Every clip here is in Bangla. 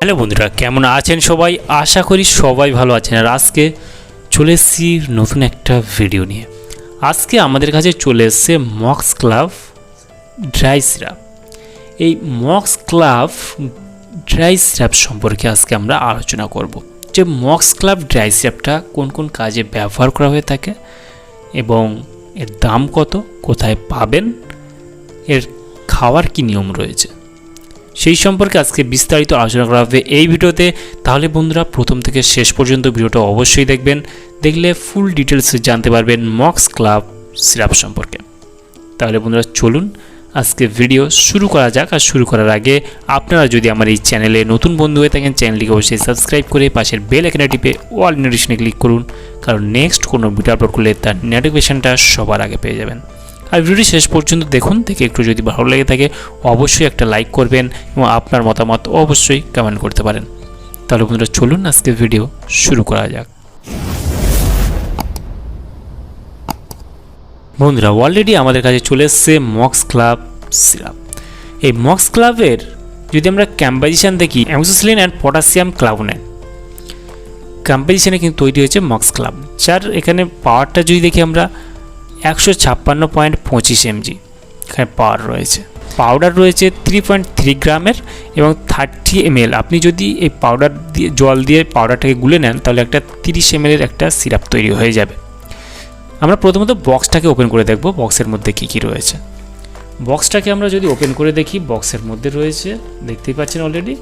হ্যালো বন্ধুরা, কেমন আছেন সবাই? আশা করি সবাই ভালো আছেন। আর আজকে চলে এসেছি নতুন একটা ভিডিও নিয়ে। আজকে আমাদের কাছে চলে এসেছে মক্সক্লাভ ড্রাই সিরাপ। এই মক্সক্লাভ ড্রাই সিরাপ সম্পর্কে আজকে আমরা আলোচনা করব, যে মক্সক্লাভ ড্রাই সিরাপটা কোন কোন কাজে ব্যবহার করা হয়ে থাকে এবং এর দাম কত, কোথায় পাবেন, এর খাওয়ার কী নিয়ম রয়েছে, সেই সম্পর্কে আজকে বিস্তারিত আলোচনা করা হবে এই ভিডিওতে। তাহলে বন্ধুরা প্রথম থেকে শেষ পর্যন্ত ভিডিওটা অবশ্যই দেখবেন, দেখলে ফুল ডিটেলস জানতে পারবেন মক্সক্লাভ সিরাপ সম্পর্কে। তাহলে বন্ধুরা চলুন আজকে ভিডিও শুরু করা যাক। আর শুরু করার আগে আপনারা যদি আমার এই চ্যানেলে নতুন বন্ধু হয়ে থাকেন, চ্যানেলটিকে অবশ্যই সাবস্ক্রাইব করে পাশের বেল আইকনে টিপে অল নোটিফিকেশনে ক্লিক করুন, কারণ নেক্সট কোনো ভিডিও আপলোড করলে তার নোটিফিকেশনটা সবার আগে পেয়ে যাবেন। আর ভিডিওটি শেষ পর্যন্ত দেখুন, দেখে একটু যদি ভালো লেগে থাকে অবশ্যই একটা লাইক করবেন এবং আপনার মতামত অবশ্যই কমেন্ট করতে পারেন। তাহলে বন্ধুরা চলুন আজকে ভিডিও শুরু করা যাক। বন্ধুরা অলরেডি আমাদের কাছে চলে এসছে মক্সক্লাভ সিরাপ। এই মক্সক্লাভের যদি আমরা কম্পোজিশন দেখি, অ্যামোক্সিসিলিন অ্যান্ড পটাশিয়াম ক্লাভোনেট কম্পোজিশনে কিন্তু তৈরি হয়েছে মক্সক্লাভ, যার এখানে পাওয়ারটা যদি দেখি আমরা 156.25 mg এখানে পাওয়ার রয়েছে। পাউডার রয়েছে 3.3 গ্রামের এবং 30 ml। আপনি যদি এই পাউডার দিয়ে জল দিয়ে পাউডারটাকে গুলে নেন তাহলে একটা 30 ml একটা সিরাপ তৈরি হয়ে যাবে। আমরা প্রথমত বক্সটাকে ওপেন করে দেখব বক্সের মধ্যে কী কী রয়েছে। বক্সটাকে আমরা যদি ওপেন করে দেখি, বক্সের মধ্যে রয়েছে, দেখতেই পাচ্ছেন অলরেডি,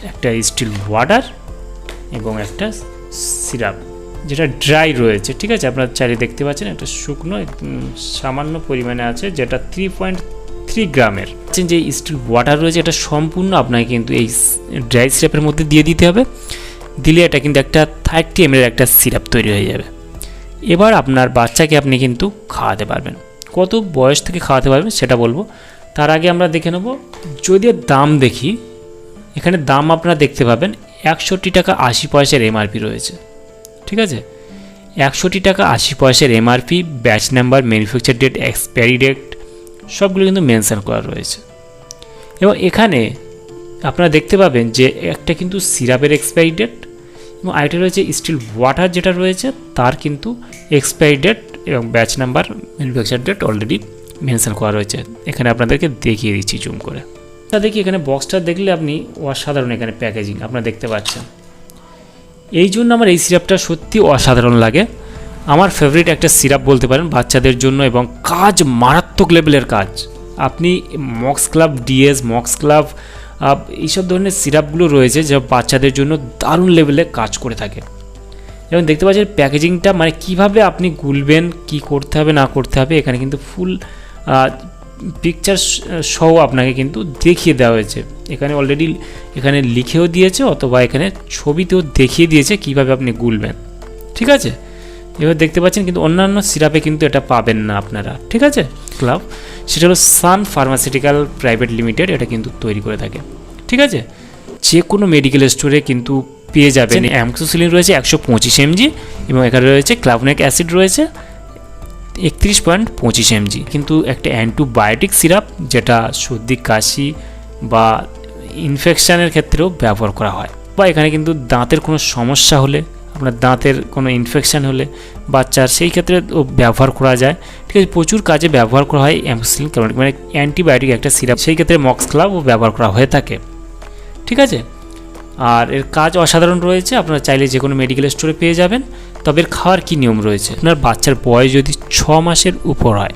একটা স্টিল ওয়াটার এবং একটা সিরাপ যেটা ড্রাই রয়েছে। ঠিক আছে, আপনারা চাইলে দেখতে পাচ্ছেন একটা শুকনো সামান্য পরিমাণে আছে, যেটা 3.3 গ্রামের। যে স্টিল ওয়াটার রয়েছে এটা সম্পূর্ণ আপনাকে কিন্তু এই ড্রাই সিরাপের মধ্যে দিয়ে দিতে হবে। দিলে এটা কিন্তু একটা 30 ml একটা সিরাপ তৈরি হয়ে যাবে। এবার আপনার বাচ্চাকে আপনি কিন্তু খাওয়াতে পারবেন। কত বয়স থেকে খাওয়াতে পারবেন সেটা বলবো, তার আগে আমরা দেখে নেব। যদি দাম দেখি, এখানে দাম আপনারা দেখতে পাবেন 61 টাকা 80 পয়সার এমআরপি রয়েছে। ঠিক আছে, 61 টাকা 80 পয়সার MRP, batch number, manufacture date, expiry date সবগুলো কিন্তু মেনশন করা রয়েছে। এবং এখানে আপনারা দেখতে পাবেন যে একটা কিন্তু সিরাপের এক্সপায়ারি ডেট এবং আরেকটা রয়েছে স্টিল ওয়াটার যেটা রয়েছে তার কিন্তু এক্সপায়ারি ডেট এবং batch number, manufacture date already mention করা রয়েছে। এখানে আপনাদেরকে দেখিয়ে দিচ্ছি জুম করে। তা দেখি এখানে বক্সটা দেখলে আপনি অসাধারণ এখানে প্যাকেজিং আপনারা দেখতে পাচ্ছেন। এই জন্য আমার এই সিরাপটা সত্যি অসাধারণ লাগে। আমার ফেভারিট একটা সিরাপ বলতে পারেন বাচ্চাদের জন্য, এবং কাজ মারাত্মক লেভেলের কাজ। আপনি মক্সক্লাভ ডিএস, মক্সক্লাভ এইসব ধরনের সিরাপগুলো রয়েছে যা বাচ্চাদের জন্য দারুণ লেভেলে কাজ করে থাকে। এবং দেখতে পাচ্ছেন প্যাকেজিংটা, মানে কিভাবে আপনি গুলবেন, কি করতে হবে না করতে হবে, এখানে কিন্তু ফুল পিকচার সহ আপনাকে কিন্তু দেখিয়ে দেওয়া হয়েছে। এখানে অলরেডি এখানে লিখেও দিয়েছে অথবা এখানে ছবিতেও দেখিয়ে দিয়েছে কিভাবে আপনি গুলবেন। ঠিক আছে, এবার দেখতে পাচ্ছেন কিন্তু অন্যান্য সিরাপে কিন্তু এটা পাবেন না আপনারা। ঠিক আছে, ক্লাব সেটা হলো সান ফার্মাসিউটিক্যাল প্রাইভেট লিমিটেড, এটা কিন্তু তৈরি করে থাকে। ঠিক আছে, যে কোনো মেডিকেল স্টোরে কিন্তু পেয়ে যাবেন। অ্যামোক্সিসিলিন রয়েছে 125 mg এবং এখানে রয়েছে ক্লাভোনিক অ্যাসিড রয়েছে 31.25 mg। কিন্তু একটা অ্যান্টিবায়োটিক সিরাপ যেটা সর্দি কাশি বা ইনফেকশানের ক্ষেত্রেও ব্যবহার করা হয়। বা এখানে কিন্তু দাঁতের কোনো সমস্যা হলে, আপনার দাঁতের কোনো ইনফেকশান হলে বাচ্চার, সেই ক্ষেত্রে ব্যবহার করা যায়। ঠিক আছে, প্রচুর কাজে ব্যবহার করা হয় অ্যামোক্সিসিলিন, মানে অ্যান্টিবায়োটিক একটা সিরাপ, সেই ক্ষেত্রে মক্সক্লাভও ব্যবহার করা হয়ে থাকে। ঠিক আছে, আর এর কাজ অসাধারণ রয়েছে। আপনারা চাইলে যে কোনো মেডিকেল স্টোরে পেয়ে যাবেন। তবে এর খাওয়ার কী নিয়ম রয়েছে, আপনার বাচ্চার বয়স যদি 6 মাসের উপর হয়,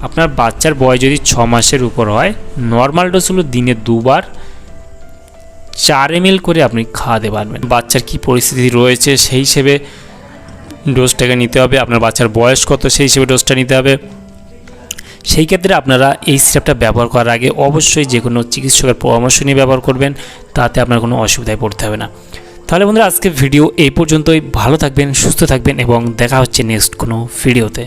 আপনার বাচ্চার বয়স যদি 6 মাসের উপর হয়, নর্মাল ডোজ হলো দিনে 2 বার 4 ml করে আপনি খাওয়াতে পারবেন। বাচ্চার কী পরিস্থিতি রয়েছে সেই হিসেবে ডোজটাকে নিতে হবে। আপনার বাচ্চার বয়স কত সেই হিসেবে ডোজটা নিতে হবে। সেই ক্ষেত্রে আপনারা এই সিরাপটা ব্যবহার করার আগে অবশ্যই যে কোনো চিকিৎসকের পরামর্শ নিয়ে ব্যবহার করবেন, তাতে আপনার কোনো অসুবিধায় পড়তে হবে না। তাহলে বন্ধুরা আজকে ভিডিও এই পর্যন্তই। ভালো থাকবেন, সুস্থ থাকবেন এবং দেখা হচ্ছে নেক্সট কোনো ভিডিওতে।